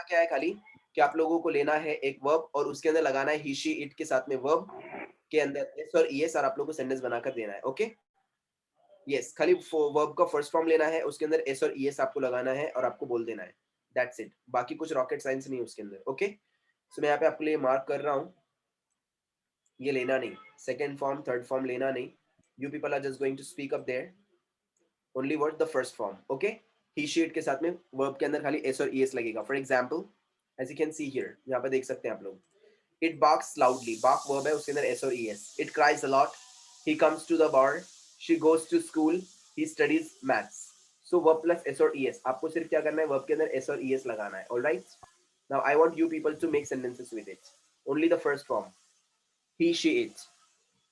क्या है खाली कि आप लोगों को लेना है एक वर्ब और उसके अंदर लगाना है ही शी इट के साथ में वर्ब के अंदर एस और ईएस और आप लोगों को सेंटेंस बनाकर देना है। ओके यस, खाली वर्ब का फर्स्ट फॉर्म लेना है, उसके अंदर एस और ईएस आपको लगाना है और आपको बोल देना है, दैट्स इट। बाकी कुछ रॉकेट साइंस नहीं है उसके अंदर। ओके सो मैं यहाँ पे आपके लिए मार्क कर रहा हूँ, ये लेना नहीं, सेकेंड फॉर्म थर्ड फॉर्म लेना नहीं, you people are just going to speak up their only word the first form. Okay he she it के साथ में वर्ब के अंदर खाली एस और ईएस लगेगा। For example as you can see here, यहाँ पे देख सकते हैं आप लोग, it barks loudly, bark verb है उसके अंदर एस और ES. It cries a lot, he comes to the bar, she goes to school, he studies maths. So verb plus S और ईएस, आपको सिर्फ क्या करना है, वर्ब के अंदर एस और ईएस लगाना है। Alright, now I want you people to make sentences with it, only the first form he she it.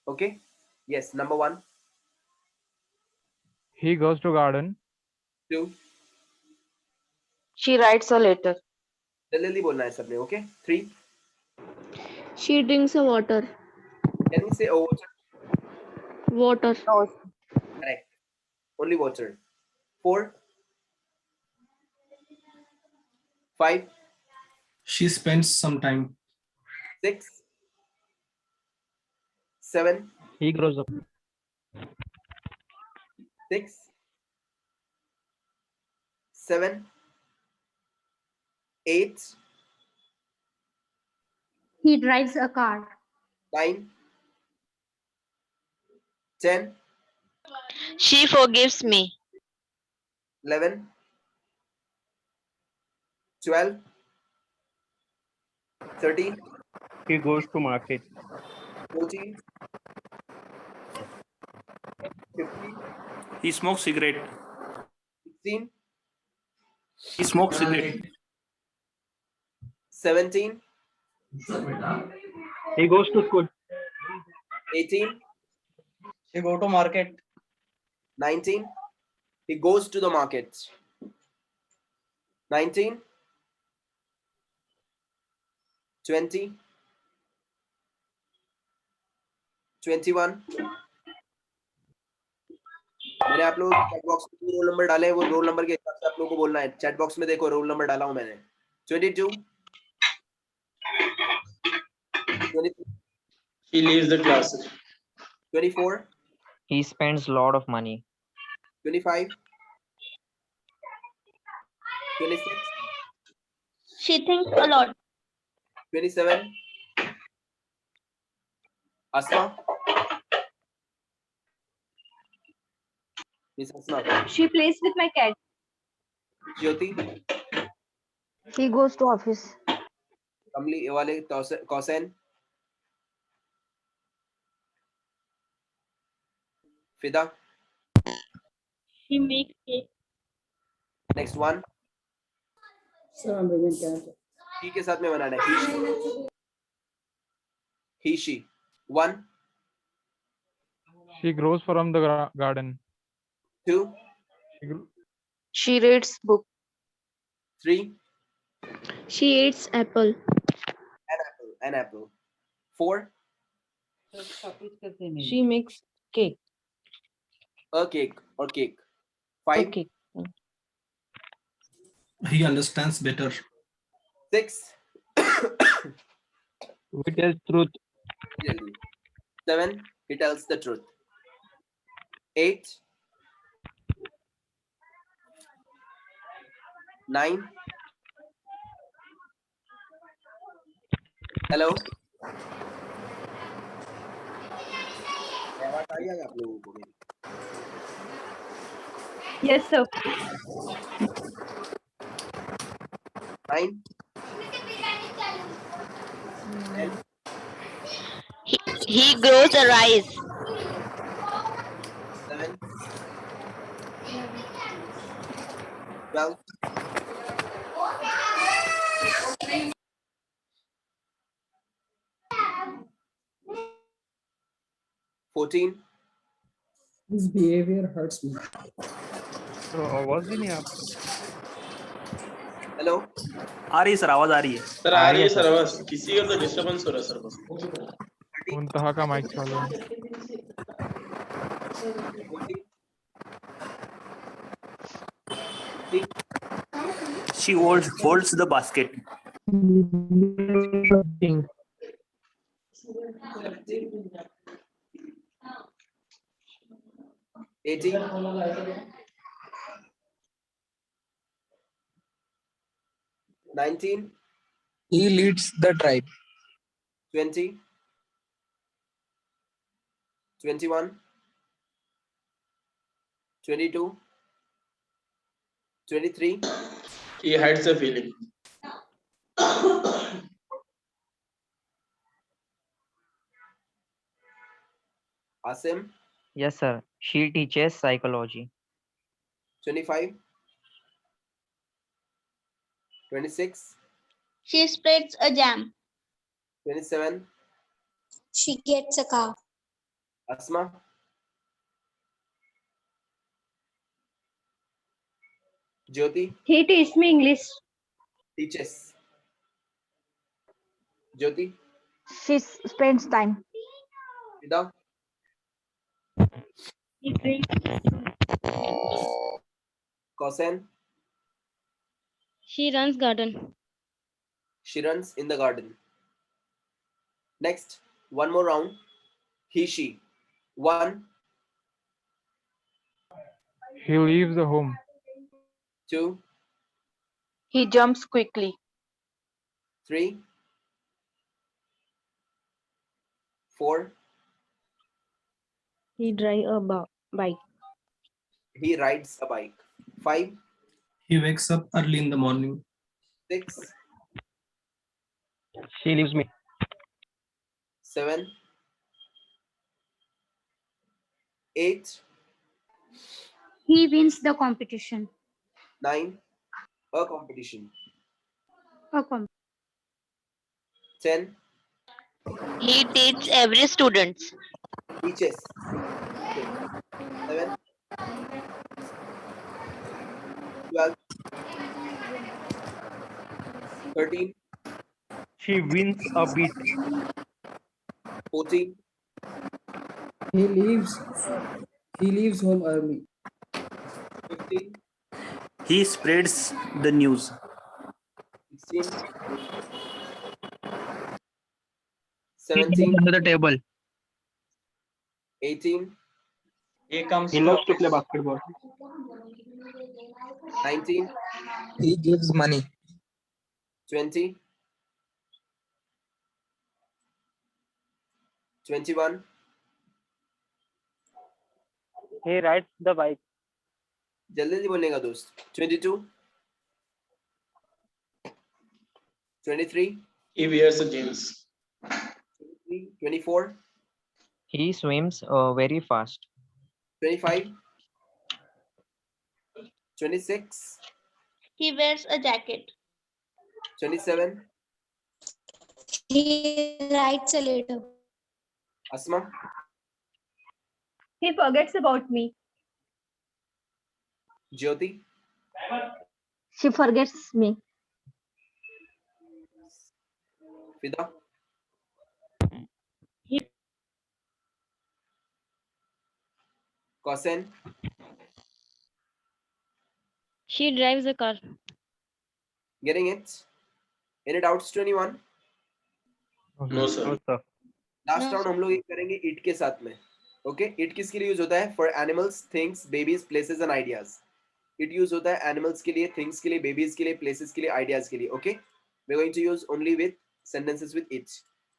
Okay yes, number 1, He goes to garden. 2, She writes a letter. जल्दी बोलना है सबने। Okay 3, She drinks a water. can we say water? Water. No. Correct, only water. 4, 5, She spends some time. 6, 7, He grows up. 6, 7, 8, He drives a car. 9, 10, She forgives me. 11, 12, 13, He goes to market. 14, 15, He smokes cigarette. 16, He smokes cigarette. 17, He goes to school. 18, She go to market. 19, he goes to the market. 19, 20, 21, मैंने आप लोगों को chat box में roll number डाले हैं, वो roll number के हिसाब से आप लोगों को बोलना है। चैट बॉक्स में देखो रोल नंबर डाला हूं मैंने। 22, 23, She leaves the class. 24, He spends a lot of money. 25, 26, She thinks a lot. 27, Asma, Miss Asma, She plays with my cat. Jyoti, He goes to office. कमली वाले कौसैन, फिदा, She makes cake. Next one, Sir, I'm bringing cat. ही के साथ में बनाना है, ही she. 1, She grows from the garden. 2, She gro- She reads book. 3, She eats apple. an apple. 4, She makes cake. a cake or cake. 5, Okay. He understands better. 6, We tell truth. 7, he tells the truth. 8, 9, hello, आवाज आ रही है आप लोगों को मेरी? Yes, sir. 9, He grows a rice. 7, 12, 14, His behavior hurts me. तो आवाज ही नहीं आप हेलो, आ रही है सर, आवाज आ रही है। सर आ रही है सर, बस किसी का तो डिस्टरबेंस हो रहा है सर बस। मुंतहा का माइक चालू है। 14, 15, She folds the basket. King. 18, 19, He leads the tribe. 20, 21, 22, 23, He hides the feeling. Asim, Yes, sir. She teaches psychology. 25, 26, She spreads a jam. 27, She gets a car. Asma, Jyoti, He teaches me English. teaches. Jyoti, She spends time. Fida, He drinks. Kosen, She runs garden. she runs in the garden. Next, one more round. He, she. 1, He leaves the home. 2, He jumps quickly. 3, 4, He drives a bike. he rides a bike. 5, He wakes up early in the morning. 6, She leaves me. 7, 8, He wins the competition. 9, a competition. A com- 10, He teaches every student. teaches. 11, 12, 13, She wins a beat. 14, He leaves home early. 15, He spreads the news. 16, He 17, under the table. 18, He comes He loves to play basketball. 19, He gives money. 20, 21, He rides the bike. जल्दी जल्दी बोलने का दोस्त. 22, 23, He wears a jeans. 24, He swims very fast. 25, 26, He wears a jacket. 27, He writes a letter. Asma, He forgets about me. Jyoti, She forgets me. Fida, Kosen, She drives a car. getting it? Any doubts to anyone? No, sir. Last No, round हम लोग ये करेंगे it के साथ में. Okay, it किसके लिए use होता है? For animals, things, babies, places and ideas. It use होता है एनिमल्स के लिए, थिंग्स के लिए, बेबीज के लिए, प्लेसेस के लिए, आइडियाज के लिए. Okay, we are going to use only with sentences with it.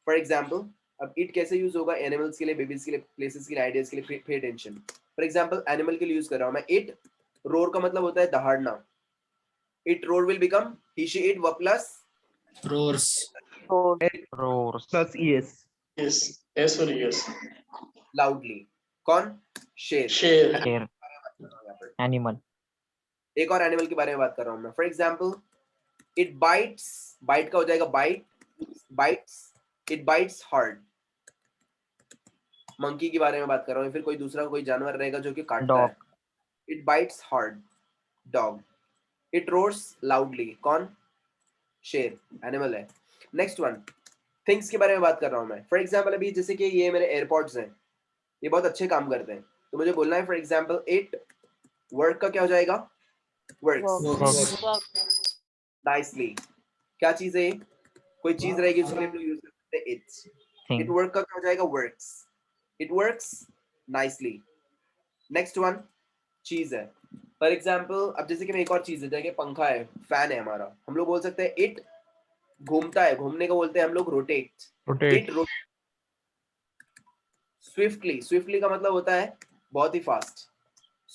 For example, अब इट कैसे यूज होगा? एनिमल्स के लिए, बेबीज के लिए, प्लेसेस के लिए, आइडियाज के लिए. Pay attention. For example, animal के लिए यूज कर रहा हूं मैं इट. रोर का मतलब होता है दहाड़ना. It roar will become he, she, it, verb plus Roars. Roars. Plus yes. Yes. Yes or yes. Loudly. कौन? शेर. Share. Here. Animal. एक और एनिमल के बारे में बात कर रहा हूं मैं. For example, it bites. Bite का हो जाएगा bite. Bites. It bites hard. Monkey के बारे में बात कर रहा हूँ. फिर कोई दूसरा कोई जानवर रहेगा जो कि काटता है. It bites hard. Dog. It roars loudly. कौन? शेर. एनिमल है. नेक्स्ट वन, थिंग्स के बारे में बात कर रहा हूँ मैं. फॉर एग्जाम्पल, अभी जैसे कि ये मेरे एयरपॉड्स हैं, ये बहुत अच्छे काम करते हैं, तो मुझे बोलना है फॉर एग्जाम्पल इट वर्क का क्या हो जाएगा? वर्क्स. Works. nicely. क्या चीज है ये? कोई चीज रहेगी उसके लिए हम लोग यूज कर सकते हैं it. Thing. It work का क्या हो जाएगा? works. It works nicely. Next one चीज है. For example, अब जैसे कि मैं एक और चीज है, जैसे पंखा है, फैन है हमारा, हम लोग बोल सकते हैं it घूमता है, घूमने को बोलते हैं हम लोग rotate. It rotates swiftly. Swiftly का मतलब होता है बहुत ही फास्ट.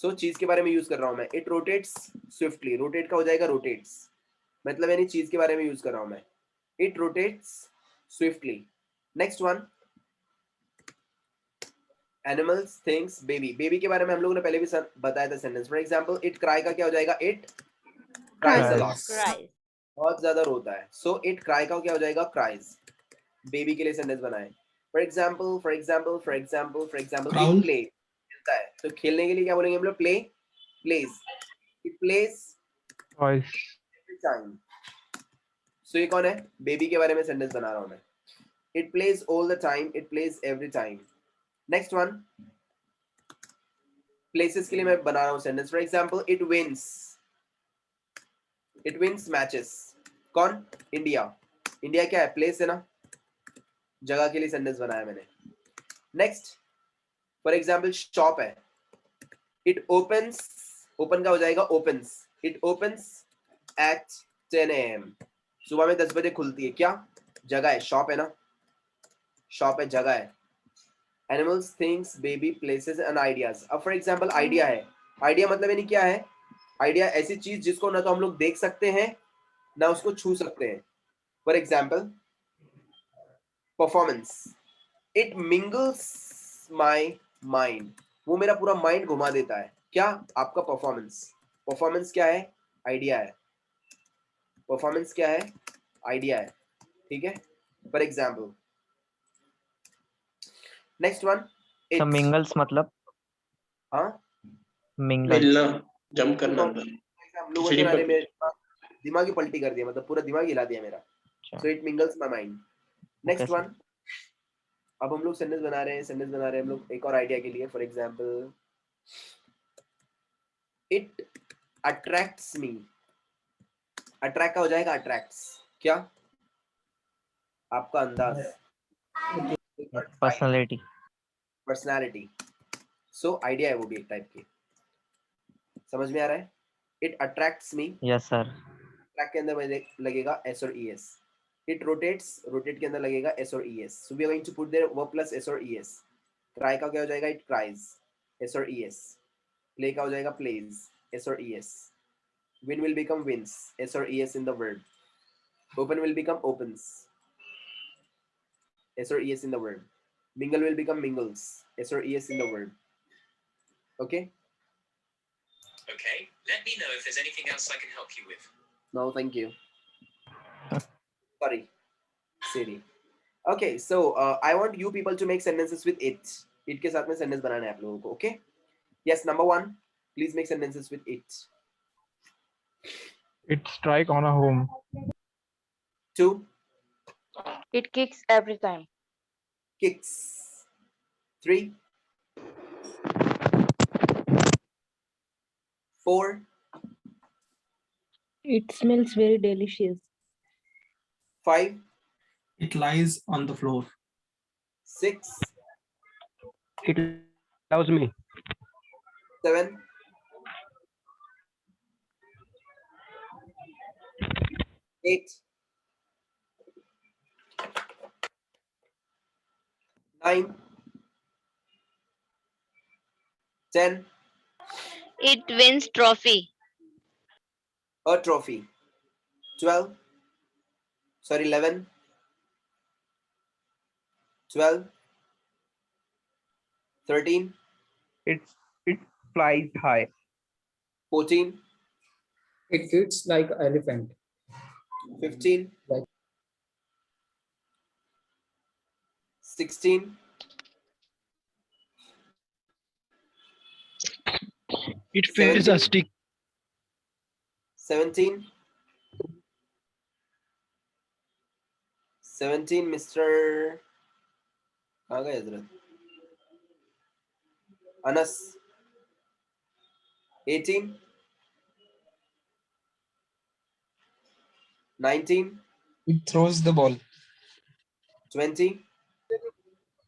सो चीज के बारे में यूज कर रहा हूं मैं. It rotates swiftly. रोटेट का हो जाएगा रोटेट्स, मतलब यानी चीज के बारे में यूज कर रहा हूं मैं. It rotates swiftly. Next one animals, things, baby. Baby के बारे में हम लोगों ने पहले भी बताया था sentence. For example it cry का क्या हो जाएगा? It cries a lot. Cries. बहुत ज्यादा रोता है. सो इट क्राई का क्या हो जाएगा? क्राइज. बेबी के लिए सेंटेंस बनाए. For example Growl. It play खेलता है. तो खेलने के लिए क्या बोलेंगे हम लोग? Play. Plays. It plays every time. So ये कौन है? बेबी के बारे में सेंटेंस बना रहा हूं मैं. It plays all the time. It plays every time. Next one places के लिए मैं बना रहा हूं sentence. For example it wins matches. कौन? इंडिया. इंडिया क्या है? प्लेस है ना, जगह के लिए सेंटेंस बनाया मैंने. नेक्स्ट फॉर एग्जांपल शॉप है. It opens. ओपन का हो जाएगा opens. It opens eight 10 AM. सुबह में 10 बजे खुलती है. क्या? जगह है. शॉप है ना, शॉप है, जगह है. Animals, things, baby, places and ideas. अब फॉर एग्जांपल आइडिया है. आइडिया मतलब यानी क्या है? आइडिया ऐसी चीज जिसको ना तो हम लोग देख सकते हैं ना उसको छू सकते हैं. For example performance. It mingles my mind. वो मेरा पूरा माइंड घुमा देता है. क्या? आपका परफॉर्मेंस. परफॉर्मेंस क्या है? आइडिया है. परफॉर्मेंस क्या है? आइडिया है. ठीक है. For example next one So mingles मतलब हाँ mingles. मिलना, जंप करना अंदर. हम लोगों खिचड़ी ने पक- मेरे दिमाग ही पलटी कर दिया, मतलब पूरा दिमाग हिला दिया मेरा. So it mingles my mind. Next Okay, one अब हम लोग सेंटेंस बना रहे हैं हम लोग एक और आइडिया के लिए. For example it attracts me. Attract का हो जाएगा अट्रैक्ट्स. क्या? आपका अंदाज. Personality. पर्सनालिटी. सो आइडिया है वो भी एक टाइप की. समझ में आ रहा है? It attracts me. Yes, sir. Attract के अंदर लगेगा एस और E S. It rotates. Rotate के अंदर लगेगा एस और E S. So we are going to put their verb plus S और ई एस. क्राई का क्या हो जाएगा? It cries. एस और ई एस. प्ले का हो जाएगा प्लेज. एस और E S. Win will become wins. S और E S in the word. Open will become opens. S और E S in the word. Mingle will become mingles. S or ES in the word. Okay? Okay, let me know if there's anything else I can help you with. No, thank you. Sorry, Siri. Okay, so I want you people to make sentences with it. It के साथ में sentence बनाना है आप लोगों को. Okay? Yes, number 1. Please make sentences with it. It strike on a home. 2. It kicks every time. Kicks. 3. 4. It smells very delicious. 5. It lies on the floor. 6. It loves me. 7. 8. 9. 10. It wins trophy. A trophy. 12. Sorry, 11. 12. 13. It flies high. 14. It fits like elephant. 15. 16. It feels a 17. stick. 17. 17, Mr. कहाँ गए हजरत? Anas. 18. 19. It throws the ball. 20.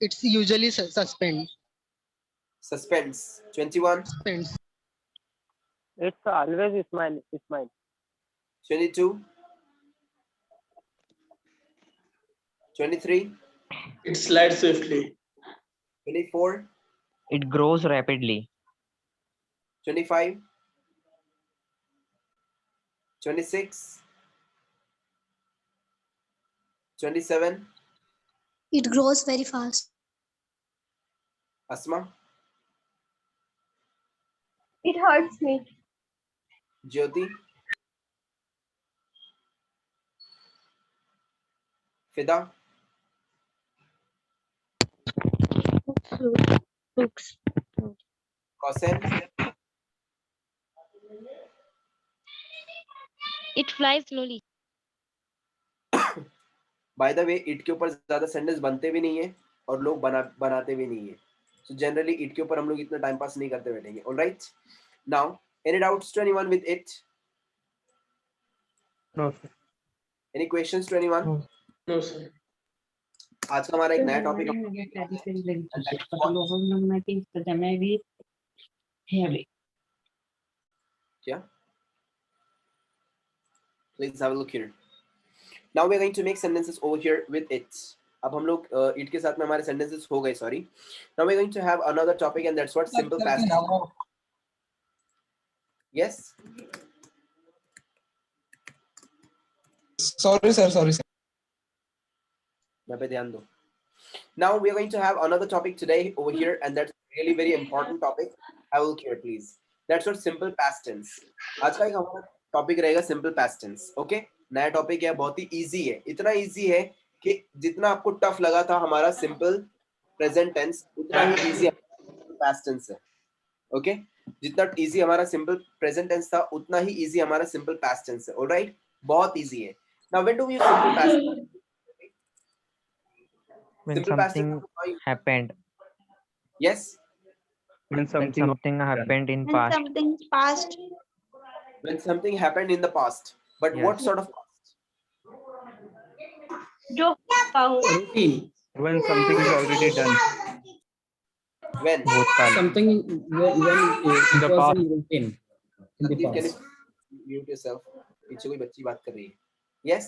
It's usually suspends. Suspense. 21. It's always smile. 22. 23. It slides swiftly. 24. It grows rapidly. 25. 26. 27. It grows very fast. Asma. It hurts me. Jyoti. Fida. Looks. Qasim. It flies slowly. Bye the way it के ऊपर ज्यादा sentence बनते भी नहीं है और लोग बनाते भी नहीं है. सो जनरली इट के ऊपर हम लोग इतना टाइम पास नहीं करते बैठेंगे. Alright, now any doubts to anyone with it? No, sir. Any questions to anyone? No, sir. आज का हमारा एक नया टॉपिक क्या? Please have a look here. Now we are going to make sentences over here with it. अब हम लोग it के साथ में हमारे sentences हो गए. Sorry. Now we are going to have another topic and that's what simple past tense. Yes. Sorry, sir. यहाँ पे ध्यान दो. Now we are going to have another topic today over here and that's really very important topic. Have a look here, please. That's what simple past tense. आज का एक हमारा topic रहेगा simple past tense. Okay? नया topic है, बहुत ही easy है. इतना इजी है कि जितना आपको टफ लगा था हमारा सिंपल प्रेजेंट टेंस, उतना ही इजी पास्ट टेंस है. ओके, जितना इजी हमारा सिंपल प्रेजेंट टेंस था उतना ही इजी हमारा सिंपल पास्ट टेंस है. ऑलराइट, बहुत इजी है. Now when do we use simple past tense? When Simple past something tense. happened. Yes. When When something something happened in past. Something's past. When something happened in the past. But Yes. what sort of past? जो Routine. when something is already done. When? भूतकाल. Something when it the was past. in routine. In the Sandeep, can past. you mute yourself? पीछे कोई बच्ची बात कर रही है. Yes.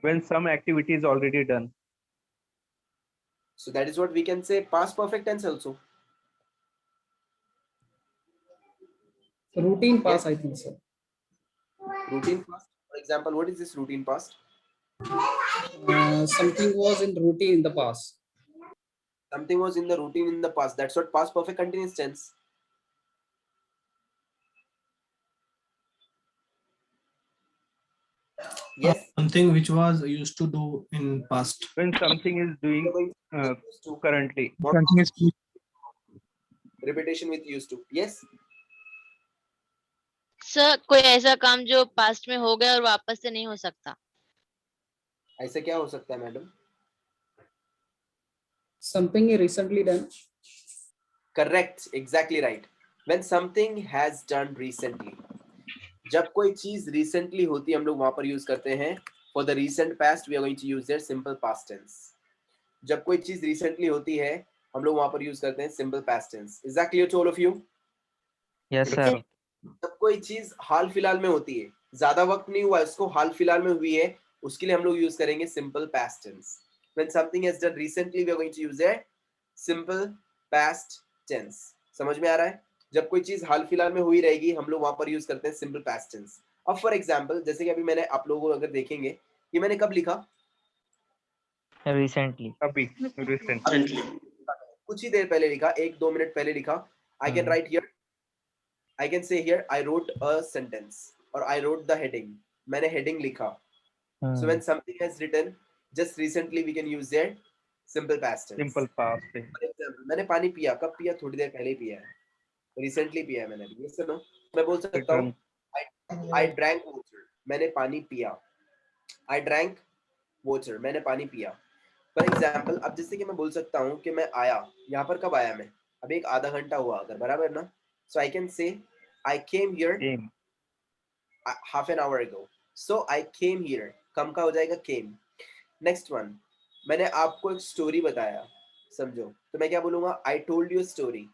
When some activity is already done. So that is what we can say past perfect tense also. Routine past, I think so. Routine past. For example, what is this routine past? Something was in routine in the past. Something was in the routine in the past. That's what past perfect continuous tense. Yes. Something which was used to do in past. When something is doing currently. Something is Repetition with used to. Yes. Sir कोई ऐसा काम जो past में हो गया और वापस से नहीं हो सकता. ऐसा क्या हो सकता है madam? something recently done. Correct. Exactly right. When something has done recently. जब कोई चीज recently होती है हम लोग वहां पर यूज करते हैं. For the recent past we are going to use their simple past tense. जब कोई चीज recently होती है हम लोग वहां पर यूज करते हैं simple past tense. Is that clear to all of you? Yes, sir. जब कोई चीज हाल फिलहाल में होती है, ज्यादा वक्त नहीं हुआ, इसको हाल फिलहाल में हुई है, उसके लिए हम लोग यूज करेंगे simple past tense. When something has done recently, we are going to use a simple past tense. समझ में आ रहा है? जब कोई चीज हाल फिलहाल में हुई रहेगी, हम लोग वहां पर यूज करते हैं सिंपल पास्ट टेंस. अब फॉर एग्जांपल, जैसे कि अभी मैंने आप लोगों को अगर देखेंगे, ये मैंने कब लिखा? Recently. अभी recently. कुछ ही देर पहले लिखा, 1-2 मिनट पहले लिखा. I can write here. I can say here I wrote a sentence or I wrote the heading. मैंने heading लिखा. So when something has written just recently, we can use their simple past tense. Simple past tense. For example, मैंने पानी पिया, कब पिया? थोड़ी देर पहले पिया है. Recently पिया है मैंने. Yes or no? मैं बोल सकता हूँ I drank water. मैंने पानी पिया. I drank water. मैंने पानी पिया. For example, अब जैसे कि मैं बोल सकता हूँ कि मैं आया. यहाँ पर कब आया मैं? अभी एक आधा घंटा हुआ अगर, बराबर ना? So I can say I came here half an hour ago. So I came here, come का हो जाएगा केम। नेक्स्ट वन, मैंने आपको एक स्टोरी बताया, समझो, तो मैं क्या बोलूंगा? I told you story,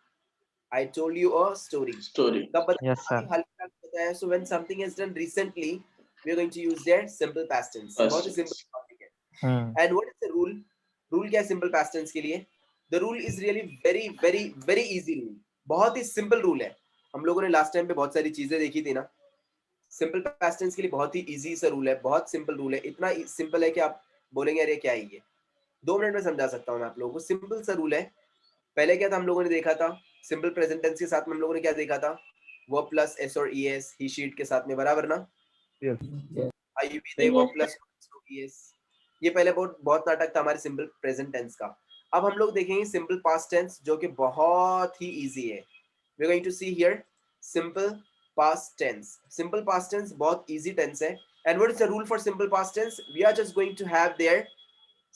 I told you a story. Story. कब बताया? Yes, sir. अभी हाल फिलहाल में बताया। So when something is done recently we are going to use their simple past tense. Past बहुत ही tense. सिंपल टॉपिक है। Hmm. And what is the rule? Rule क्या है सिंपल पास्ट टेंस के लिए? The rule is really very very very easy rule, बहुत ही simple rule है। हम लोगों ने लास्ट टाइम पे बहुत सारी चीजें देखी थी ना, सिंपल पास्ट टेंस के लिए बहुत ही इजी सा रूल है, बहुत सिंपल रूल है, इतना सिंपल है कि आप बोलेंगे अरे क्या है ये। 2 मिनट में समझा सकता हूँ मैं आप लोगों को। सिंपल सा रूल है। पहले क्या था हम लोगों ने देखा था? सिंपल प्रेजेंट टेंस के साथ में हम लोगों ने क्या देखा था? वर्ब प्लस एस और ईएस, ही शीट के साथ में, बराबर ना? Yes. I you we they, verb plus ES. ये पहले बहुत बहुत नाटक था हमारे सिंपल प्रेजेंट टेंस का। अब हम लोग देखेंगे सिंपल पास्ट टेंस, जो कि बहुत ही इजी है। We are going to see here simple past tense. Simple past tense बहुत इजी टेंस है। And what is the rule for simple past tense? We are just going to have their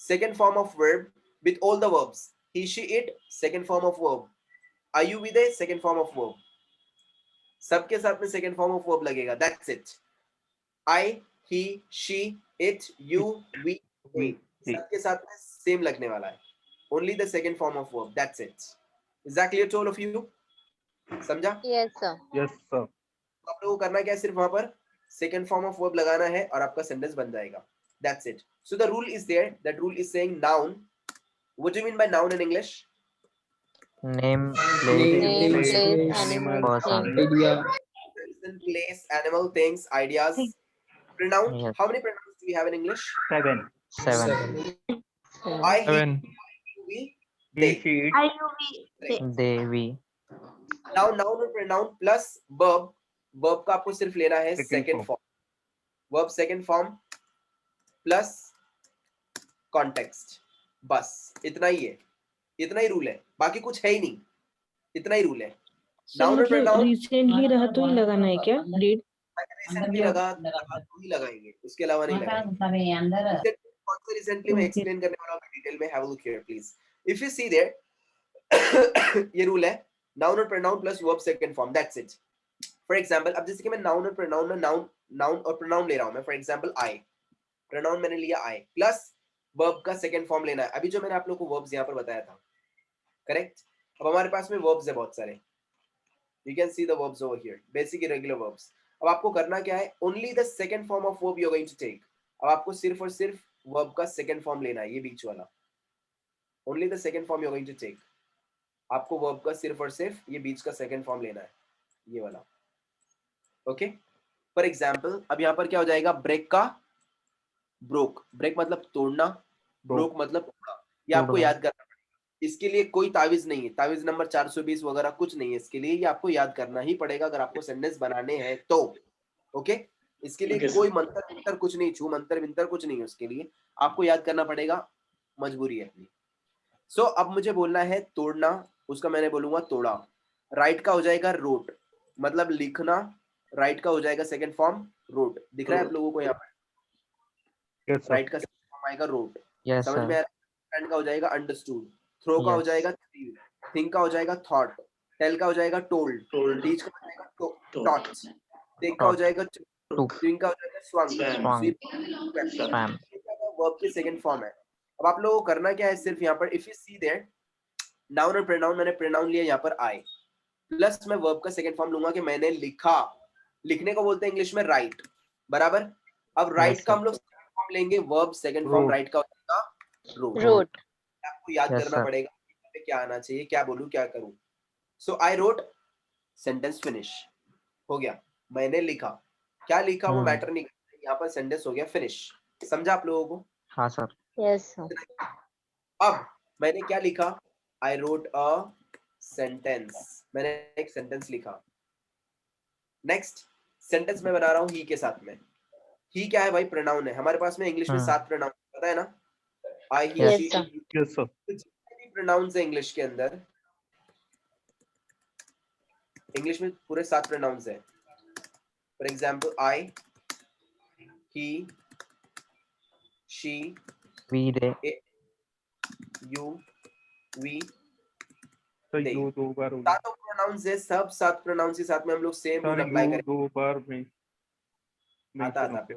second form of verb with all the verbs. He, she, it, second form of verb. Are you with a second form of verb? सबके साथ में second form of verb लगेगा. That's it. I, he, she, it, you, we, they. सबके साथ में same लगने वाला है. Only the second form of verb. That's it. Is that clear to all of you? समझा? Yes, sir. Yes, sir. तो आप लोगों को करना क्या है? सिर्फ वहां पर second form of verb लगाना है और आपका sentence बन जाएगा. That's it. So the rule is there. That rule is saying noun. What do you mean by noun in English? Name, place, Name, Place, place, animal, person. thing. idea, Person, place, animal, things, ideas. Pronoun. Yes. How many pronouns do we have in English? 7. 7. 7. I, he, 7. we, He, they. she, it. They, we. Now noun और pronoun plus verb. Verb का आपको सिर्फ लेना है Second second form. form. Verb second form plus context. बस इतना ही है, इतना ही रूल है, बाकी कुछ है ही नहीं, इतना ही रूल है। Noun और pronoun रिसेंटली रहा तो ही लगाना है क्या? डेट रिसेंटली लगा तो ही लगाएंगे, उसके अलावा नहीं लगाएंगे। कौन सा रिसेंटली मैं एक्सप्लेन करने वाला हूँ डिटेल में, have a look here please. If you see their ये रूल है, नाउन और pronoun plus verb second form, that's it. For example, अब जैसे कि मैं नाउन और प्रोनाउन में नाउन और प्रोनाउन ले रहा हूं मैं, फॉर एग्जांपल आई, प्रोनाउन मैंने लिया आई प्लस वर्ब का सेकंड फॉर्म लेना है। अभी जो मैंने आप लोगों को वर्ब्स यहां पर बताया था, करेक्ट? अब हमारे पास में वर्ब्स है बहुत सारे, you can see the verbs over here, basic irregular verbs. अब आपको करना क्या है? Only the second form of verb you are going to take. अब आपको सिर्फ और सिर्फ वर्ब का सेकंड फॉर्म लेना है, ये बीच वाला, only the second form you are going to take. आपको वर्ब का सिर्फ और सिर्फ ये बीच का सेकंड फॉर्म लेना है, ये वाला, ओके? फॉर एग्जांपल, अब यहाँ पर क्या हो जाएगा? ब्रेक का ब्रोक, ब्रेक मतलब तोड़ना, ब्रोक मतलब तोड़ा। ये आपको तोड़ना। याद करना पड़ेगा। इसके लिए कोई तावीज नहीं है, तावीज नंबर 420 वगैरह कुछ नहीं है इसके लिए, ये आपको याद करना ही पड़ेगा अगर आपको सेंटेंस बनाने हैं तो, ओके? इसके लिए Okay, sir. कोई मंत्र विंतर कुछ नहीं, छू मंत्र विंतर कुछ नहीं है उसके लिए, आपको याद करना पड़ेगा, मजबूरी है अपनी। सो अब मुझे बोलना है तोड़ना, उसका मैंने बोलूंगा तोड़ा। राइट का हो जाएगा रोट, मतलब लिखना, राइट का हो जाएगा सेकंड फॉर्म रोट। दिख रहा है आप लोगों को यहाँ पर? Yes, sir. राइट का सेकंड फॉर्म आएगा रोट, Yes, समझ में sir. आ रहा है? एंड का हो जाएगा अंडरस्टूड, थ्रो का हो Yes. जाएगा थ्री, थिंक का हो जाएगा थॉट, टेल का हो जाएगा टोल्ड, Told. टीच का हो जाएगा Taught. टॉट, टेक का हो Taught. जाएगा Took. स्विंग का हो जाएगा swung, Swam. Sweep, Swam. Verb के सेकंड फॉर्म है। अब आप लोगों को करना क्या है? सिर्फ यहाँ पर if you see their noun और प्रोनाउन, मैंने प्रोनाउन लिया यहाँ पर आई, प्लस मैं वर्ब का सेकंड फॉर्म लूंगा कि मैंने लिखा, लिखने को बोलते हैं इंग्लिश में राइट, बराबर? अब राइट का sir. हम लोग सेकंड फॉर्म लेंगे, verb second form Wrote. Right का हो जाएगा रोट। Wrote. आपको याद Yes, करना sir. पड़ेगा पे क्या आना चाहिए, क्या बोलूं क्या करूं। सो आई रोट, सेंटेंस फिनिश हो गया, मैंने लिखा, क्या लिखा वो मैटर नहीं करता, यहाँ पर सेंटेंस हो गया फिनिश। समझा आप लोगों को? हाँ सर। Yes, sir. अब मैंने क्या लिखा? आई रोट अ सेंटेंस, मैंने एक सेंटेंस लिखा। नेक्स्ट सेंटेंस मैं बना रहा हूँ ही के साथ में। ही क्या है भाई? प्रोनाउन है हमारे पास में, इंग्लिश में 7 प्रोनाउन, पता है ना? आई, ही, Yes, she, sir. Yes, sir. जितने भी प्रोनाउंस है इंग्लिश के अंदर, इंग्लिश में पूरे 7 प्रोनाउंस है। For example I, he, she, We, they. You, we, So they. you 2 बार हो गया। सातों प्रोनाउंस है, सब 7 प्रोनाउंस के साथ में हम लोग same rule Sir, apply you करेंगे। 2 बार में। आता mention आता होते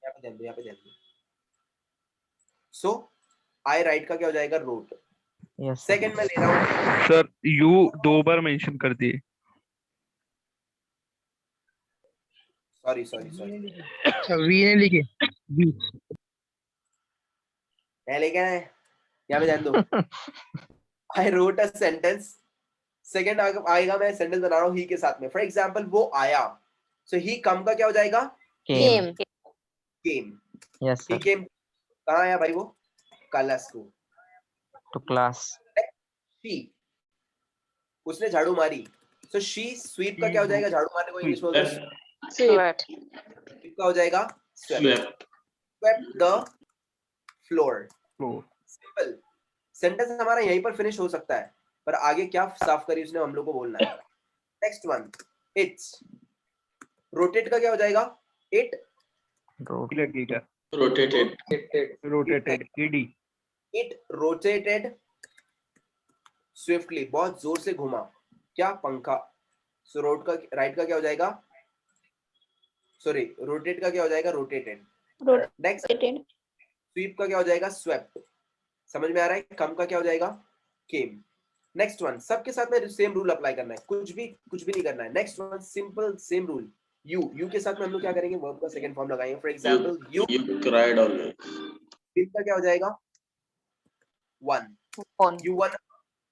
यहाँ पे ध्यान दो, यहाँ पे ध्यान दो. So I write का क्या हो जाएगा? wrote. Yes, sir. सेकंड में ले रहा हूँ. सर यू 2 बार मेंशन कर दिए. सॉरी वी ने लिखे वी. मैं लेके आए, यहाँ पे ध्यान दो. I wrote a sentence. Second आएगा, मैं सेंटेंस बना रहा हूँ ही के साथ में. फॉर एग्जाम्पल वो आया, सो ही कम का क्या हो जाएगा? Came. केम. Yes, ही sir. केम कहाँ आया भाई? वो क्लास को. To class. शी, उसने झाड़ू मारी, सो शी स्वीप का क्या हो जाएगा? झाड़ू मारने को इंग्लिश में बोलते हैं Swept. स्वीप का हो जाएगा Swept. Swept the floor. Floor. Simple. Sentence हमारा यहीं पर फिनिश हो सकता है, पर आगे क्या साफ करी उसने हम लोग को बोलना है. Next one, it's. रोटेट का क्या हो जाएगा? It Road. लगेगा. Rotated. Rotated. ed. It rotated swiftly, बहुत जोर से घुमा. क्या? पंखा. सो रोड का राइट का क्या हो जाएगा? सॉरी, रोटेट का क्या हो जाएगा? रोटेटेड. नेक्स्ट, स्वीप का क्या हो जाएगा? स्वेप्ट. समझ में आ रहा है? कम का क्या हो जाएगा? केम. नेक्स्ट वन, सबके साथ में सेम रूल अप्लाई करना है, कुछ भी नहीं करना है. Next one, simple same rule. You के साथ में हम लोग क्या करेंगे? वर्ब का सेकंड फॉर्म लगाएंगे. For example you cried always. का क्या हो जाएगा? वन. यू वन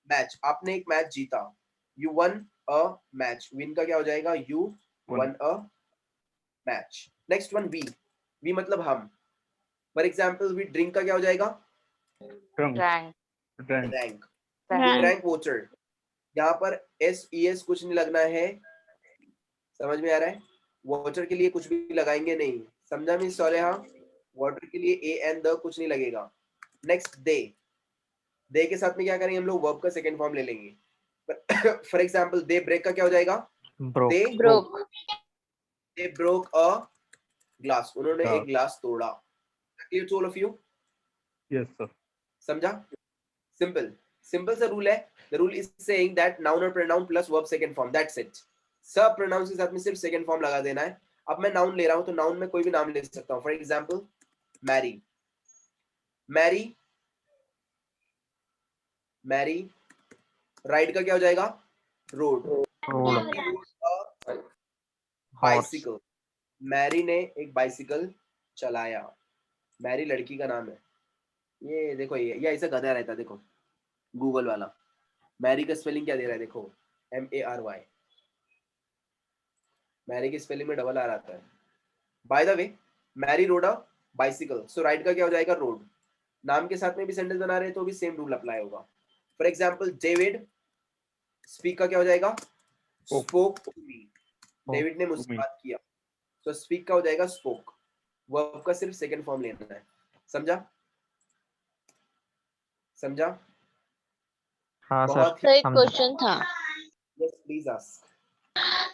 मैच, आपने एक मैच जीता. You won a match. Win का क्या हो जाएगा? You won a match. Next one, we मतलब हम. फॉर एग्जांपल वी ड्रिंक का क्या हो जाएगा? Drunk. रैंक. Rank voter. यहाँ पर SES कुछ नहीं लगना है. समझ में आ रहा है? वाटर के लिए कुछ भी लगाएंगे नहीं. समझा मिस सोलेहा? वाटर के लिए A and the कुछ नहीं लगेगा. नेक्स्ट, दे के साथ में क्या करेंगे हम लोग? वर्ब का सेकंड फॉर्म ले लेंगे. फॉर एग्जांपल दे ब्रेक का क्या हो जाएगा? Broke. They broke a glass. उन्होंने हाँ. एक ग्लास तोड़ा. Clear to all of you? Yes, sir. समझा? सिंपल सा रूल है. The rule is saying that noun और pronoun plus verb second form, that's it. सब प्रोनाउंस के साथ में सिर्फ सेकंड फॉर्म लगा देना है. अब मैं नाउन ले रहा हूं, तो नाउन में कोई भी नाम ले सकता हूं. For example Mary. राइड का क्या हो जाएगा? रोड. Road. बाइसिकल. मैरी ने एक बाइसिकल चलाया. मैरी लड़की का नाम है. ये देखो, ये ऐसा गधा रहता है. देखो गूगल वाला, मैरी का स्पेलिंग क्या दे रहा है? देखो MARY. मैरी की स्पेलिंग में डबल आर आता है. By the way, Mary rode a bicycle, so write का क्या हो जाएगा? रोड. नाम के साथ में भी सेंटेंस बना रहे हैं तो भी सेम रूल अप्लाई होगा. फॉर एग्जांपल डेविड स्पीक का क्या हो जाएगा? Spoke to me. डेविड ने मुझसे बात किया, तो स्पीक का हो जाएगा स्पोक. वर्ब का सिर्फ सेकंड फॉर्म लेना है. समझा? हाँ सर. बहुत सर एक समझा. क्वेश्चन था. Yes please ask.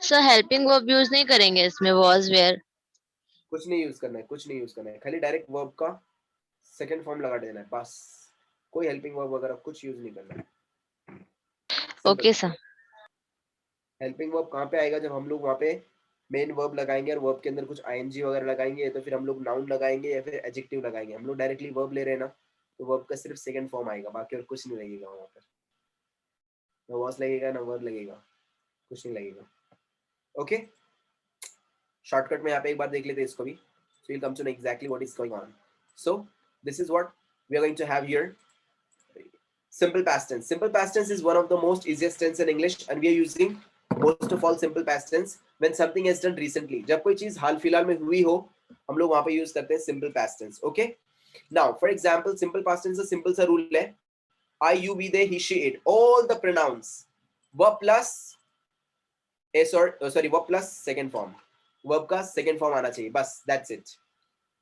Sir helping verb use नहीं करेंगे इसमें? Was, where? कुछ नहीं यूज करना है. खाली डायरेक्ट वर्ब का सेकंड फॉर्म लगा देना है बस. कोई हेल्पिंग वर्ब वगैरह कुछ यूज नहीं करना है. Okay sir. हेल्पिंग वर्ब कहाँ पे आएगा? जब हम लोग वहाँ पे मेन वर्ब लगाएंगे और वर्ब के अंदर कुछ ING वगैरह लगाएंगे, तो फिर हम लोग नाउन लगाएंगे या फिर एडजेक्टिव लगाएंगे. हम लोग डायरेक्टली वर्ब ले रहे हैं ना, तो वर्ब का सिर्फ सेकंड फॉर्म आएगा, बाकी और कुछ नहीं लगेगा वहाँ पर. ना वॉस लगेगा ना वर्ब लगेगा, कुछ नहीं लगेगा. ओके, शॉर्टकट में यहाँ पे एक बार देख लेते हैं इसको भी, so you'll come to know exactly what is going on. So this is what we are going to have here. Simple past tense. Simple past tense is one of the most easiest tense in English, and we are using most of all simple past tense when something is done recently. जब कोई चीज हाल फिलहाल में हुई हो, हम लोग वहाँ पे यूज करते हैं simple past tense. Okay. Now, for example, simple past tense is simple सा rule है. I, you, we, they, he, she, it. All the pronouns verb plus verb plus second form. Verb का second form आना चाहिए, बस. That's it.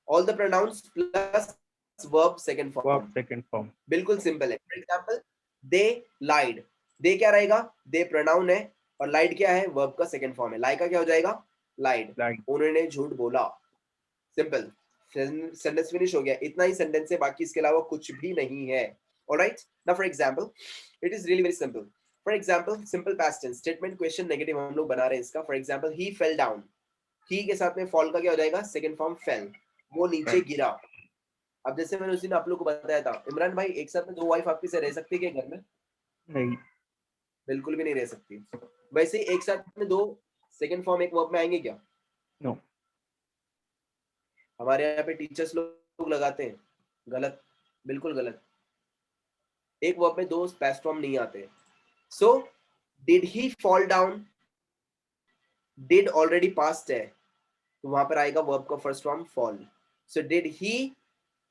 All the pronouns plus verb second form. Verb second form. बिल्कुल simple है. For example, they lied. They क्या रहेगा? They pronoun है, और lied क्या है? Verb का second form है. Lie का क्या हो जाएगा? Lied. उन्होंने झूठ बोला. Simple. Sentence finish हो गया. इतना ही sentence है, बाकी इसके अलावा कुछ भी नहीं है. Alright. Now for example, it is really very simple. For example, simple past tense statement question negative हम लोग बना रहे हैं इसका. For example, he fell down. ही के साथ में फॉल का क्या हो जाएगा? सेकंड फॉर्म फेल, वो नीचे गिरा। अब जैसे मैंने उस दिन आप लोग को बताया था, इमरान भाई एक साथ में दो वाइफ आपके से रह सकती है क्या घर में? नहीं, बिल्कुल भी नहीं रह सकती। वैसे ही एक साथ में दो सेकंड फॉर्म एक वर्ब में आएंगे क्या? नो। हमारे यहाँ पे टीचर्स लोग लगाते हैं, गलत, बिल्कुल गलत। एक वर्ब में दो पास्ट फॉर्म नहीं आते। So did he fall down, did already past है, तो वहां पर आएगा वर्ब का first form fall. So did he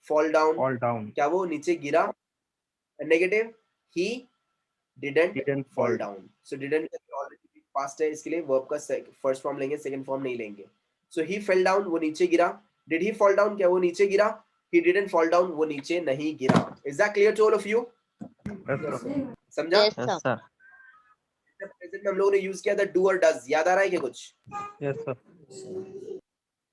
fall down, Fall down. क्या वो नीचे गिरा? Negative, he didn't Didn't fall fall. Down. So didn't already past है, इसके लिए वर्ब का फर्स्ट फॉर्म लेंगे, सेकंड फॉर्म नहीं लेंगे। सो ही फेल डाउन, वो नीचे गिरा। डिड ही फॉल डाउन, क्या वो नीचे गिरा? ही डिडंट फॉल डाउन, वो नीचे नहीं गिरा। Is that clear to all of you? Yes, sir. समझा? Yes, Yes, sir. sir. Present में हम लोगों ने यूज किया था डू और डज, याद आ रहा है क्या कुछ? Yes, sir.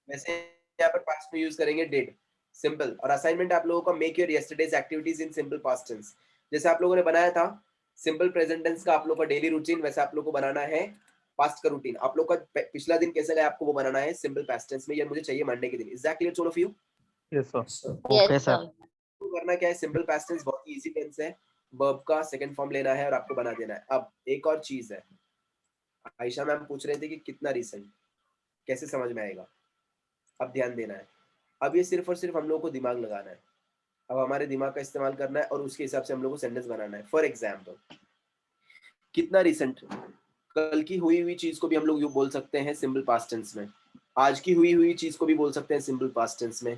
वैसे यहाँ पर पास्ट में यूज करेंगे डिड, सिंपल। और असाइनमेंट आप लोगों का make your yesterday's activities in simple past tense. जैसे आप लोगों ने बनाया था सिंपल प्रेजेंट टेंस का आप लोग का डेली रूटीन, वैसे आप लोग को बनाना है पास्ट का रूटीन। आप लोग का पिछला दिन कैसा गया आपको वो बनाना है सिंपल पास्ट टेंस में, ये मुझे चाहिए मंडे के दिन। Is that clear to all of you? Yes, sir. Okay, Yes, sir. sir. करना क्या है, सिंपल पास्ट टेंस बहुत इजी टेंस है, वर्ब का सेकंड फॉर्म लेना है और आपको बना देना है। अब एक और चीज है, आयशा मैम पूछ रहे थे कि कितना रिसेंट, कैसे समझ में आएगा? अब ध्यान देना है, अब ये सिर्फ और सिर्फ हम लोगों को दिमाग लगाना है। अब हमारे दिमाग का इस्तेमाल करना है और उसके हिसाब से हम लोग को सेंटेंस बनाना है। फॉर एग्जाम्पल, कितना रिसेंट, कल की हुई हुई चीज को भी हम लोग यूं बोल सकते हैं सिंपल पास्ट टेंस में, आज की हुई हुई चीज को भी बोल सकते हैं सिंपल पास्ट टेंस में,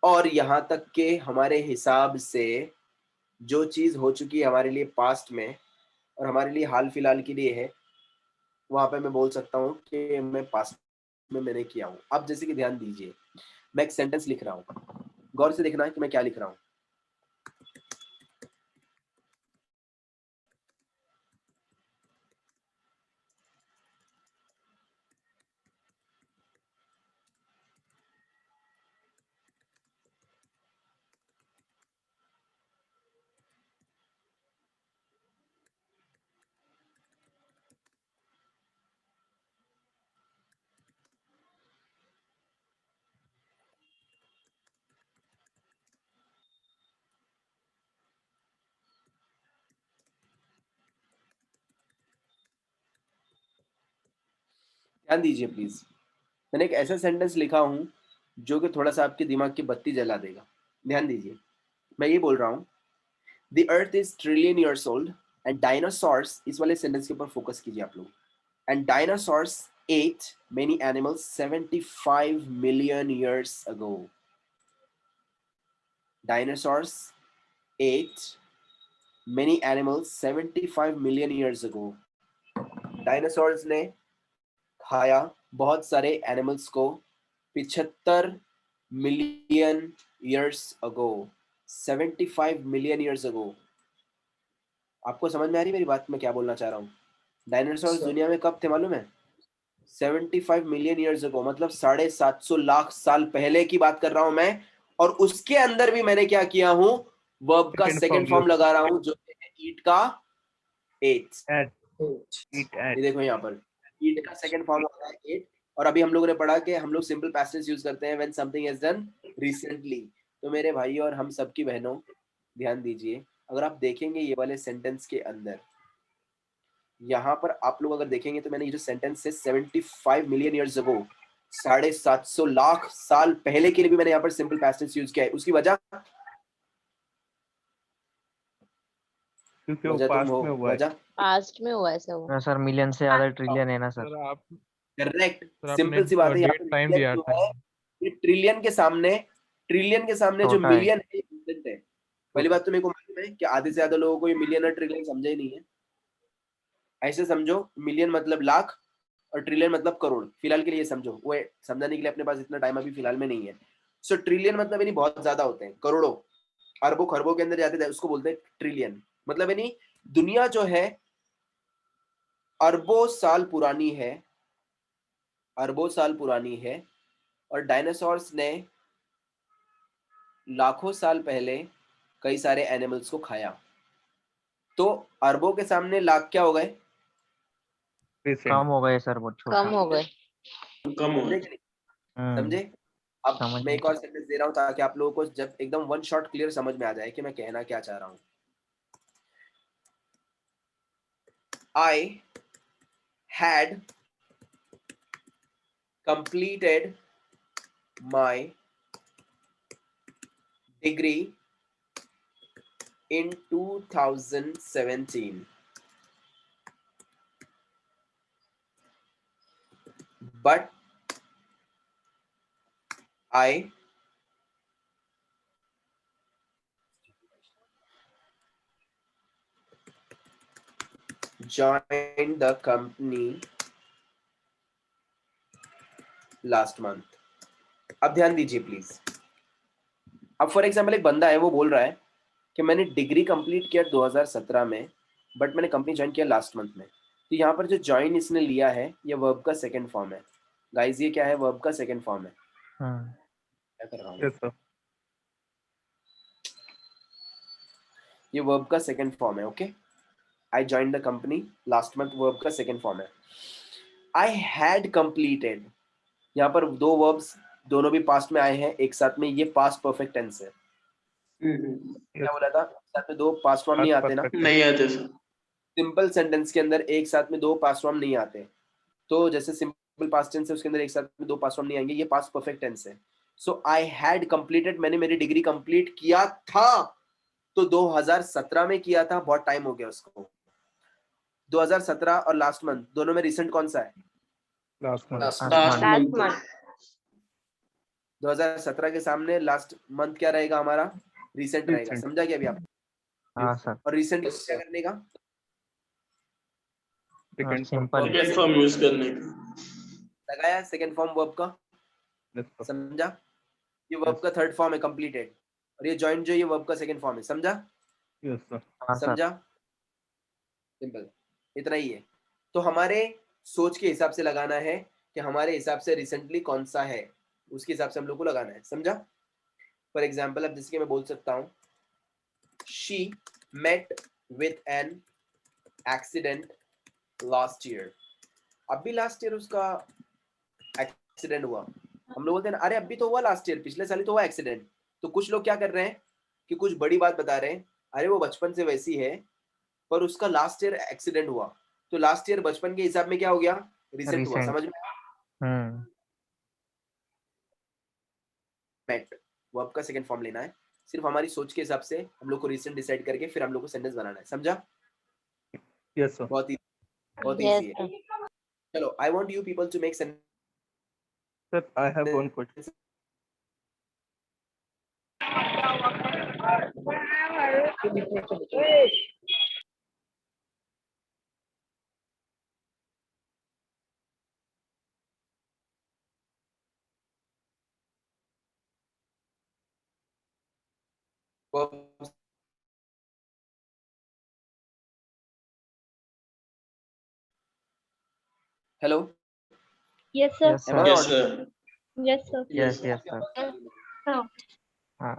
और यहाँ तक के हमारे हिसाब से जो चीज हो चुकी है हमारे लिए पास्ट में और हमारे लिए हाल फिलहाल के लिए है, वहां पे मैं बोल सकता हूँ कि मैं पास्ट में मैंने किया हूँ। अब जैसे कि ध्यान दीजिए, मैं एक सेंटेंस लिख रहा हूँ, गौर से देखना है कि मैं क्या लिख रहा हूँ। ध्यान दीजिए प्लीज, मैंने एक ऐसा सेंटेंस लिखा हूं जो कि थोड़ा सा आपके दिमाग की बत्ती जला देगा। ध्यान दीजिए, मैं ये बोल रहा हूं, the earth is trillion years old and dinosaurs, इस वाले सेंटेंस के ऊपर फोकस कीजिए आप लोग। And dinosaurs eight many animals 75 million years ago. Dinosaurs eight many animals 75 million years ago. Dinosaurs ने खाया बहुत सारे एनिमल्स को 75 million years ago. 75 million years ago. आपको समझ में आ रही मेरी बात, मैं क्या बोलना चाह रहा हूँ? डायनासोर्स दुनिया में कब थे मालूम है? 75 मिलियन ईयर्स अगो, मतलब 750 लाख साल पहले की बात कर रहा हूं मैं। और उसके अंदर भी मैंने क्या किया हूँ, वर्ब का Second second form form use. लगा रहा हूँ जो है ईट का एट। Eat at. ये देखो यहाँ पर ईट का सेकंड फॉर्म होता है एट। और अभी हम लोगों ने पढ़ा कि हम लोग सिंपल पास्ट टेंस यूज करते हैं when something is done recently. तो मेरे भाइयों और हम सबकी बहनों ध्यान दीजिए, अगर आप देखेंगे ये वाले सेंटेंस के अंदर, यहाँ पर आप लोग अगर देखेंगे तो मैंने ये जो सेंटेंस है 75 मिलियन ईयर्स अगो, 750 लाख साल पहले के लिए भी मैंने यहाँ पर सिंपल पास्ट टेंस यूज किया है। उसकी वजह क्योंकि वो वजह तुम पास्ट हो, में हुआ है। वजह पास्ट में हुआ ऐसा हुआ। हाँ सर, मिलियन से ज्यादा ट्रिलियन है ना सर। सर आप करेक्ट, सर आपने सिंपल सी बात है। यहाँ डेट पर टाइम million दिया जो था। है, ये ट्रिलियन के सामने जो छोटा है। मिलियन है इंपॉर्टेंट है। पहली बात तो मेरे को मालूम है कि आधे से ज्यादा लोगों को ये मिलियन और ट्रिलियन समझा ही नहीं है। ऐसे समझो, मिलियन मतलब लाख और ट्रिलियन मतलब करोड़। फिलहाल के लिए समझो, वो समझाने के लिए अपने पास इतना टाइम अभी फिलहाल में नहीं है। सो ट्रिलियन मतलब यानी बहुत ज्यादा होते हैं, करोड़ों अरबों खरबों के अंदर जाते थे, उसको बोलते हैं ट्रिलियन। मतलब यानी दुनिया जो है अरबों साल पुरानी है, अरबों साल पुरानी है, और डायनासोर्स ने लाखों साल पहले कई सारे एनिमल्स को खाया। तो अरबों के सामने लाख क्या हो गए? recent. कम हो गए सर, बहुत छोटा। कम हो गए। कम हुआ समझे कि नहीं? समझे? अब समझ मैं एक और सेंटेंस दे रहा हूँ ताकि आप लोगों को जब एकदम वन शॉट क्लियर समझ में आ जाए कि मैं कहना क्या चाह रहा हूँ. I had completed my degree in 2017, but I joined the company last month. अब ध्यान दीजिए प्लीज. अब फॉर एग्जाम्पल एक बंदा है, वो बोल रहा है कि मैंने डिग्री कंप्लीट किया 2017 में, बट मैंने कंपनी ज्वाइन किया लास्ट मंथ में. तो यहाँ पर जो ज्वाइन इसने लिया है ये वर्ब का सेकंड फॉर्म है. गाइस ये क्या है? वर्ब का सेकंड फॉर्म है. क्या कर रहा हूँ? Yes, sir. ये वर्ब का सेकंड फॉर्म है. Okay, I join the company last month verb का सेकंड फॉर्म है. आई हैड कंप्लीटेड, यहाँ पर दो वर्ब्स दोनों भी पास्ट में आए हैं एक साथ में. ये पास्ट परफेक्ट टेंस है. क्या बोला था? साथ में दो पास्ट फॉर्म नहीं आते ना. Perfect. नहीं आते सर. सिंपल सेंटेंस के अंदर एक साथ में दो पास्ट फॉर्म नहीं आते. तो जैसे सिंपल पास्ट टेंस है उसके अंदर एक साथ में दो पास्ट फॉर्म नहीं आएंगे. ये पास्ट परफेक्ट टेंस है. सो आई हैड कंप्लीटेड, मैंने मेरी डिग्री कंप्लीट किया था. तो 2017 में किया था, बहुत टाइम हो गया उसको. 2017 और लास्ट मंथ दोनों में रिसेंट कौन सा है? Last month. Last month. 2017 के सामने लास्ट मंथ क्या रहेगा हमारा? रिसेंट रहेगा. Recent. समझा क्या अभी आप? हाँ सर. और रिसेंट क्या करने का? Second simple. Second form use करने का. लगाया सेकंड फॉर्म वर्ब का. Yes, sir. समझा? ये वर्ब का थर्ड फॉर्म है कंप्लीटेड. और ये जॉइन जो ये वर्ब का सेकंड फॉर्म है. समझा? Yes, sir. हाँ सर. समझा? सिंपल, इतना ही है. तो हमारे सोच के हिसाब से लगाना है कि हमारे हिसाब से रिसेंटली कौन सा है, उसके हिसाब से हम लोग को लगाना है. समझा? फॉर एग्जाम्पल अब जैसे कि मैं बोल सकता हूँ she met with an accident last year. अब भी लास्ट ईयर उसका एक्सीडेंट हुआ. हम लोग बोलते हैं अरे अभी तो हुआ लास्ट ईयर, पिछले साल ही तो हुआ एक्सीडेंट. तो कुछ लोग क्या कर रहे हैं कि कुछ बड़ी बात बता रहे हैं, अरे वो बचपन से वैसी है पर उसका लास्ट ईयर एक्सीडेंट हुआ. तो लास्ट ईयर बचपन के हिसाब में क्या हो गया? रिसेंट हुआ. Recent. समझ में? मेट वर्ब का सेकंड फॉर्म लेना है. सिर्फ हमारी सोच के हिसाब से हम लोग को रिसेंट डिसाइड करके फिर हम लोग को सेंटेंस बनाना है. समझा? Yes, sir. बहुत Yes, इजी है. चलो, I want you people to make sentence. Sir, I have one question. Hello. Yes, sir. Yes, Am I sir. Yes, audible? sir. Yes, sir. Yes, yes, sir. हाँ.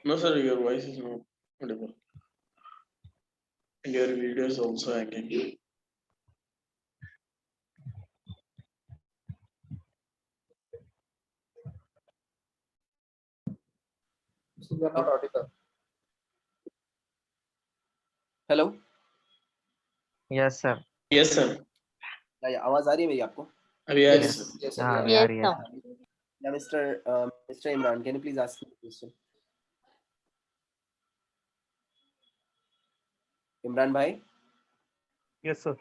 No, sir, your voice is not audible. And your video is also hanging. So you are not audible. Hello. Yes, sir. Yes, sir. क्या आवाज आ रही है मेरी आपको? अभी आ रही Yes. Sir. Yes, हाँ, sir. अभी आ रही है Yes, sir. Yeah, Mr. Imran, can you please ask me a question? Imran भाई. Yes, sir.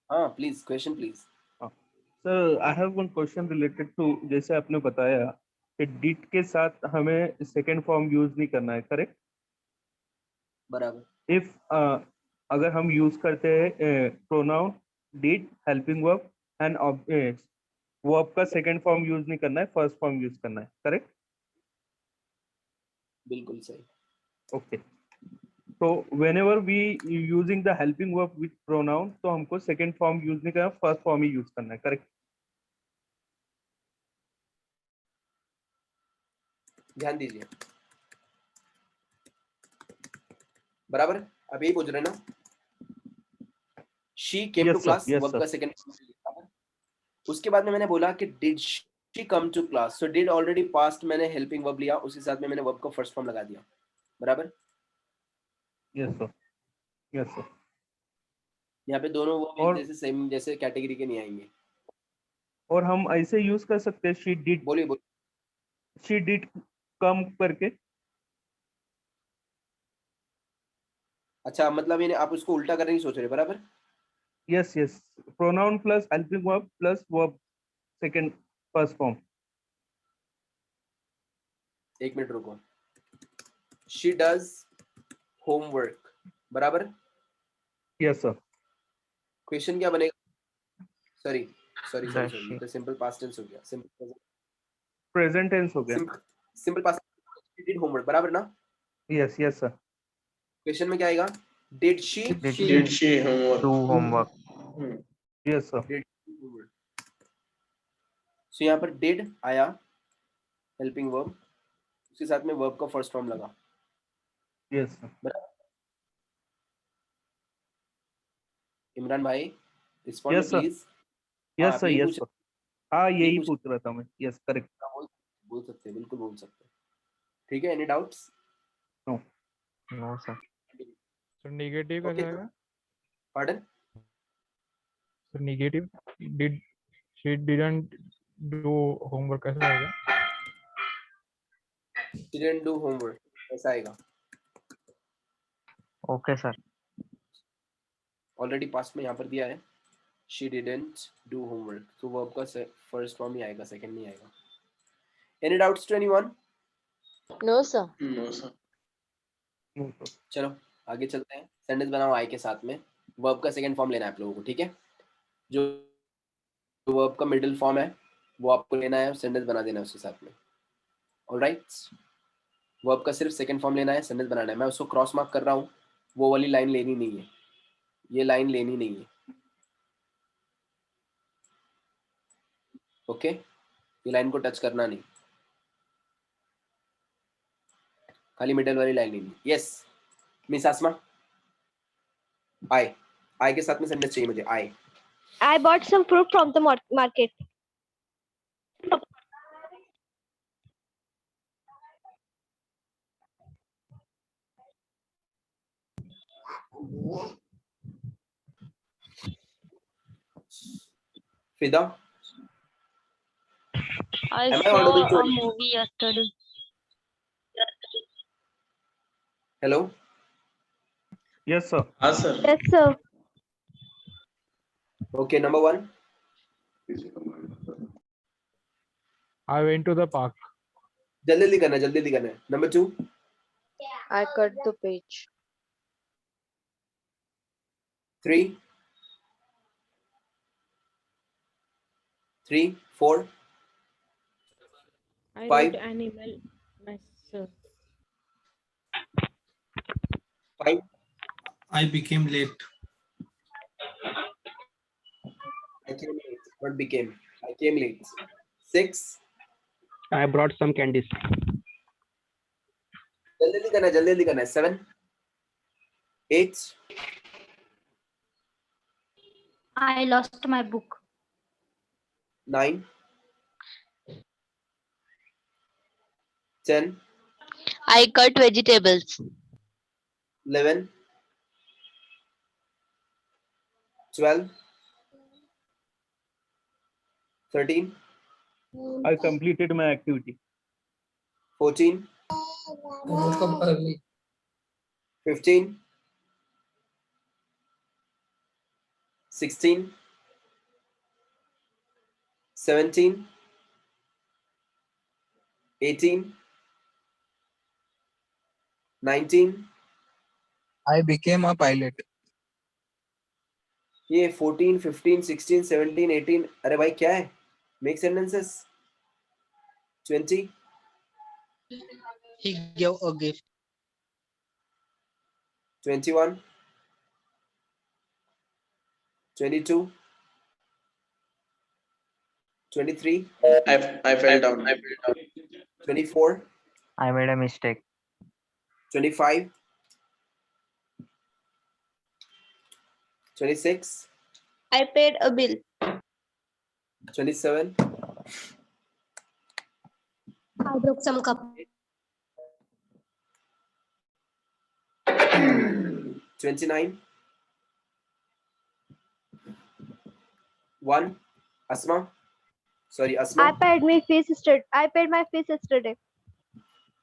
हाँ please, question please. Sir, I have one question related to जैसे आपने बताया कि did के साथ हमें second form use नहीं करना है, correct? बराबर. If अगर हम use करते हैं pronoun did helping verb and verb का second form use नहीं करना है, first form use करना है, correct? बिल्कुल सही. Okay. So whenever we using the helping verb with pronoun, तो हमको second form use नहीं करना, first form ही use करना है, correct? ध्यान दीजिए. बराबर. अभी यही पूछ रहे ना? She came Yes, to sir. class. Yes, verb sir. का सेकंड. उसके बाद में मैंने बोला कि did she come to class, so did already past मैंने हेल्पिंग वर्ब लिया, उसके साथ में मैंने वर्ब का फर्स्ट फॉर्म लगा दिया, बराबर। Yes sir, yes sir. यहाँ पे दोनों वर्ब एक और जैसे सेम जैसे कैटेगरी के नहीं आएंगे। और हम ऐसे यूज कर सकते हैं शी डिड कम करके। अच्छा, मतलब यानी आप उसको उल्टा करने की सोच रहे हैं, बराबर। Yes yes, pronoun plus helping verb plus verb second first form. एक मिनट रुको, शी डज होमवर्क, बराबर। Yes sir. क्वेश्चन क्या बनेगा? Sorry sorry sorry Does sorry, she? तो सिंपल पास्ट टेंस हो गया, प्रेजेंट टेंस हो गया। Simple past, she did homework, बराबर ना। Yes yes sir. क्वेश्चन में क्या आएगा? Did she Did she homework? Do homework? Yes sir. Did homework. So यहाँ पर डिड आया हेल्पिंग वर्ब, उसके साथ में वर्ब का फर्स्ट फॉर्म लगा, यस सर। बराबर। इमरान भाई respond yes sir, please. Yes आप सर, यही यस पूछ सर। हाँ, यही यही पूछ पूछ रहा था मैं। Yes, correct. बोल सकते हैं, बिल्कुल बोल सकते हैं, ठीक है। Any doubts? No. No, sir. Sir negative okay, कैसा आएगा? Pardon? Sir negative did she didn't do homework कैसा आएगा? She didn't do homework, ऐसा आएगा। Okay, sir. ऑलरेडी पास्ट में यहाँ पर दिया है she didn't do homework, तो वर्ब का फर्स्ट फॉर्म ही आएगा, सेकंड नहीं आएगा। Any doubts to anyone? No sir. No, sir. चलो आगे चलते हैं। सेंटेंस बनाओ आई के साथ में, वर्ब का सेकंड फॉर्म लेना है आप लोगों को, ठीक है। जो वर्ब का मिडिल फॉर्म है वो आपको लेना है, सेंटेंस बना देना है उसके साथ में। ऑलराइट, वर्ब का सिर्फ सेकंड फॉर्म लेना है, सेंटेंस बनाना है। मैं उसको क्रॉस मार्क कर रहा हूँ, वो वाली लाइन लेनी नहीं है, ये लाइन लेनी नहीं है, ओके। ये लाइन को टच करना नहीं, खाली मिडिल वाली लाइन लेनी। यस मिस आसमा, आई के साथ में सेंटेंस चाहिए मुझे। आई I bought some fruit from the market. फिदा, I am I audible saw to a you? movie yesterday. Hello? Yes sir. हाँ sir. Yes, sir. Okay, number 1. I went to the park. जल्दी जल्दी करना है, जल्दी जल्दी करना है। Number 2. I cut the page. 3, 4, I 5. wrote animal. Sir. 5. I became late. I came late. What became? I came late. 6. I brought some candies. जल्दी जल्दी करना है, जल्दी जल्दी करना है। 7, 8, I lost my book. 9, 10, I cut vegetables. 11, 12, 13, I completed my activity. 14, I woke up early. 15, 16, 17, 18, 19. I became a pilot. ये 14, 15, 16, 17, 18, अरे भाई क्या है? Make sentences. 20, He gave a gift. 21, 22, 23, I fell down. 24, I made a mistake. 25, 26, I paid a bill. 27. I broke some cup. 29. 1. Asma. Sorry, Asma. I paid my fees yesterday. I paid my fees yesterday.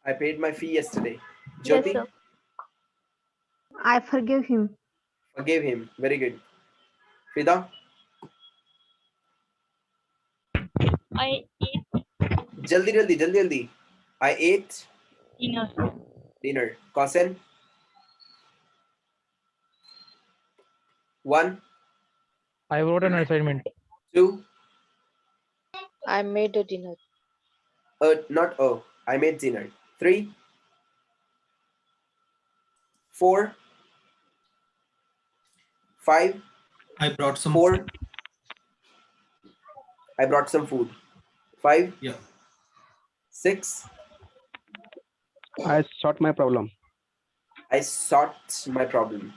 I paid my fee yesterday. Yes, Jyoti. sir. I forgive him. Forgave him. Very good. Fida. I ate Jaldi. I ate dinner. dinner. Kausen. 1. I wrote an assignment. 2. I made a dinner. Not oh. I made dinner. 3. 4. 5. I brought some 4. food. I brought some food. 5. Yeah. 6. I solved my problem. I sought my problem.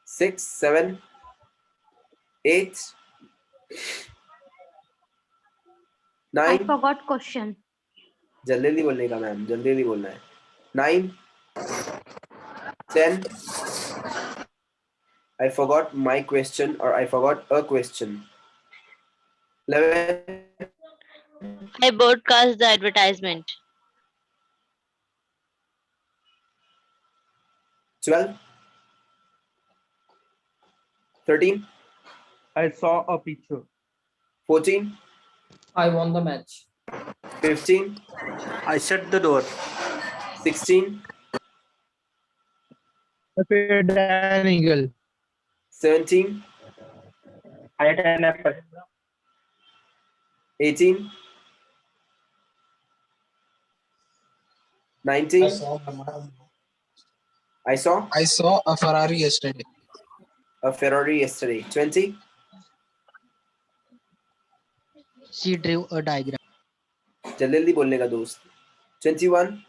6. 7. 8. I 9. forgot question. जल्दी बोलने का ma'am, जल्दी बोलना है. 9. 10. I forgot my question or I forgot a question. 11. I broadcast the advertisement. 12. 13. I saw a picture. 14. I won the match. 15. I shut the door. 16. I paid an eagle. 17. I had an apple. 18. 19. I saw I saw a Ferrari yesterday. a Ferrari yesterday. 20. She drew a diagram. जल्दी बोलने का दोस्त. 21.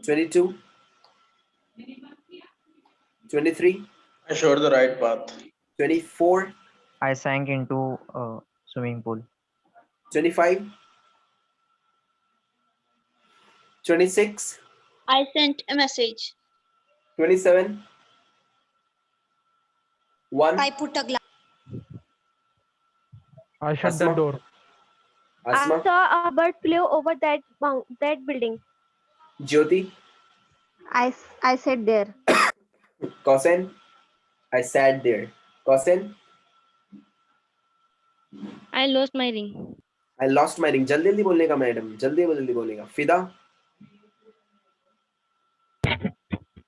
22. 23. I showed the right path. 24. I sank into a swimming pool. 25. 26. I sent a message. 27. 1. I put a glass. I shut Asma. the door. Asma. I saw a bird flew over that building. Jyoti. I sat there. Kausen. I sat there. Kausen. I lost my ring. I lost my ring. जल्दी बोलने का madam, जल्दी बोलने का. फिदा.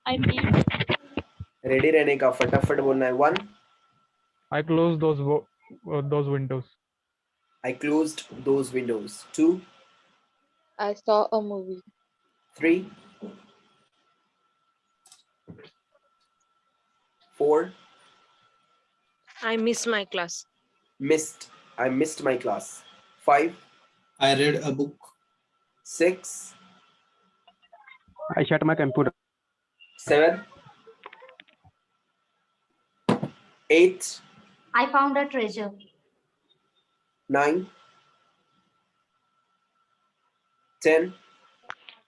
I made ready रहने का, फटाफट बोलना है. 1. I closed those windows. I closed those windows. 2. I saw a movie. 3. 4. I missed my class. I missed my class. 5. I read a book. 6. I shut my computer. 7. 8. I found a treasure. 9. 10.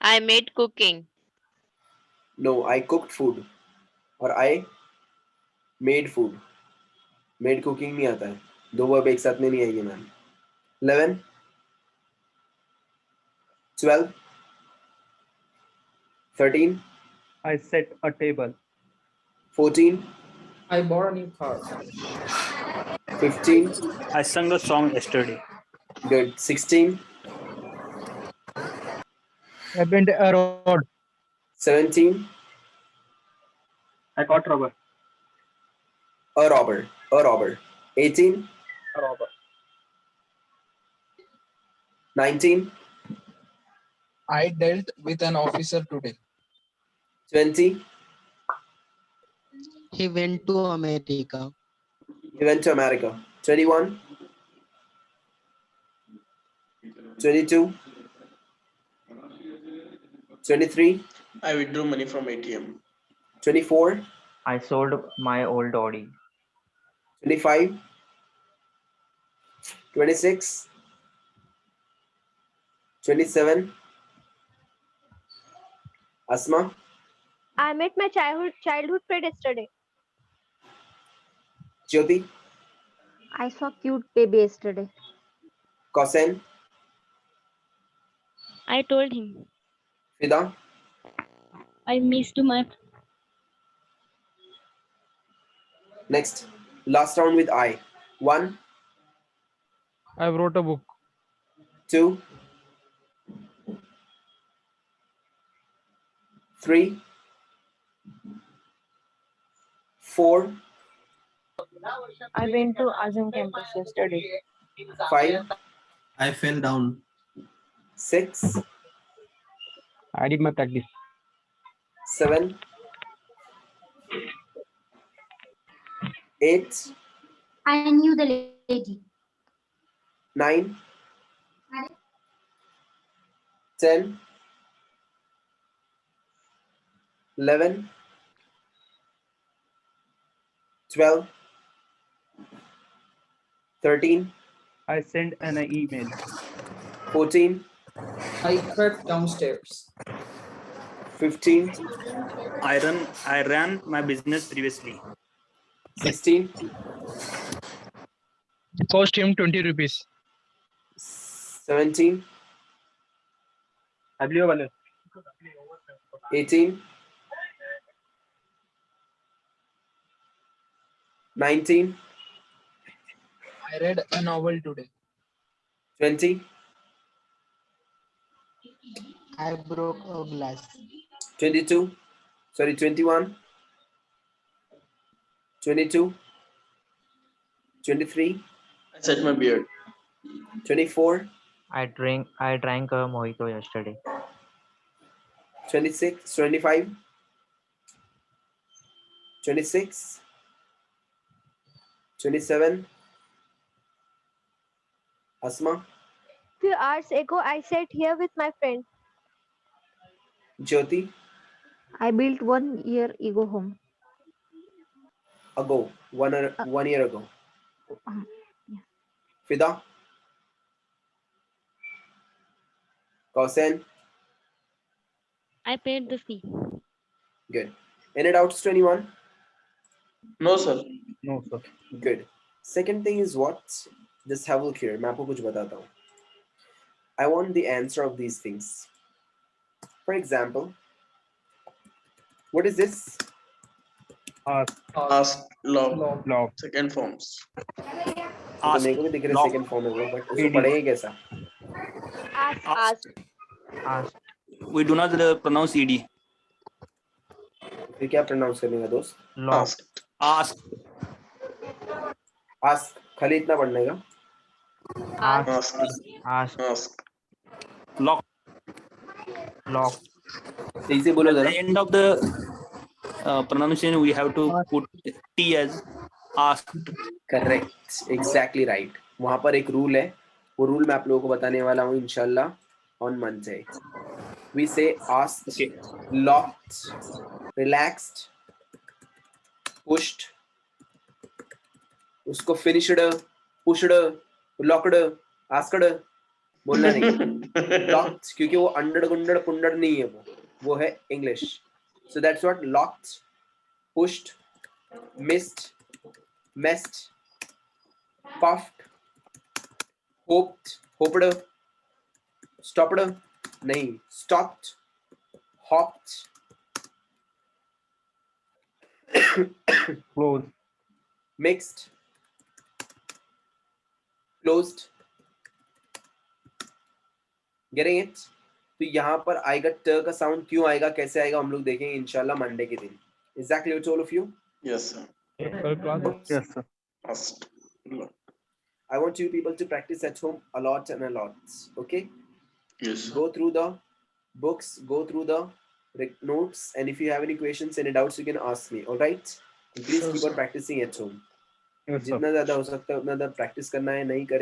I made cooking. No, I cooked food. और I made food. Made cooking नहीं आता है. दो verb एक साथ में नहीं आएंगे ma'am. 11. 12. 13. I set a table. 14. I bought a new car. 15. I sung a song yesterday. Good. 16. I bent a road. 17. I caught robber. A robber. 18. A robber. 19. I dealt with an officer today. 20. He went to America. He went to America. 21. 22. 23. I withdrew money from ATM. 24. I sold my old Audi. 25. 26, 27. Asma, I met my childhood friend yesterday. Jyoti, I saw cute baby yesterday. Kausen, I told him. Fida, I missed my. next. Last round with I. 1, I wrote a book. 2, 3, 4, I went to Azam campus yesterday. 5, I fell down. 6, I did my practice. 7, 8, I knew the lady. 9, 10, 11, 12, 13, I sent an email. 14, I crept downstairs. 15, I ran my business previously. 16, It cost him 20 rupees. 17, 18, 19, I read a novel today. 20, I broke a glass. 22, sorry, 21, 22, 23, I set my beard. 24, I drank a mojito yesterday. 26, 25, 26, 27. Asma, Few hours ago, I sat here with my friend. Jyoti, I built 1 year ago home. ago, 1 year ago. Yeah. Fida, Kausen, I paid the fee. good. Any doubts to anyone? No, sir. No, sir. Good. Second thing is what? Just have a look here. मैं आपको कुछ बताता हूँ. I want the answer of these things. For example, what is this? Ask log. Log. Second forms. तो मेरे को भी दिख रहा है second form है वो, but उसको पढ़ेंगे कैसा? Ask. We do not pronounce ed. फिर क्या pronounce करने का दोस्त? Log. Ask. Ask. खाली इतना पढ़ने का? Ask. Ask. Ask. Lock. Log. सही से बोलो At जरा. the end of the pronunciation, we have to put t as asked. Correct. Exactly right. वहाँ पर एक rule है. वो rule मैं आप लोगों को बताने वाला हूँ इंशाल्लाह on Monday. We say asked, Okay. locked, relaxed, pushed, उसको finished, pushed, locked, asked बोलना नहीं. Locked क्योंकि वो अंडड़ गुंडड़ पुंडड़ नहीं है वो है English. So that's what locked, pushed, missed, messed, puffed, hoped, hoped, stopped, नहीं, stopped, hopped, Close. mixed, closed. Getting it? तो यहाँ पर आएगा ट का साउंड क्यों आएगा कैसे आएगा हम लोग देखेंगे इंशाल्लाह मंडे के दिन. Is that clear to all of you? Yes, sir. Yes, sir. Asked log. I want you people to practice at home a lot and a lot. Okay? Yes, sir. Go through the books, go through the notes, and if you have any questions, any doubts, you can ask me. All right? And please Sure, keep on sir. practicing at home. Yes, sir. जितना ज़्यादा हो सकता है उतना ज़्यादा practice करना है. नहीं करें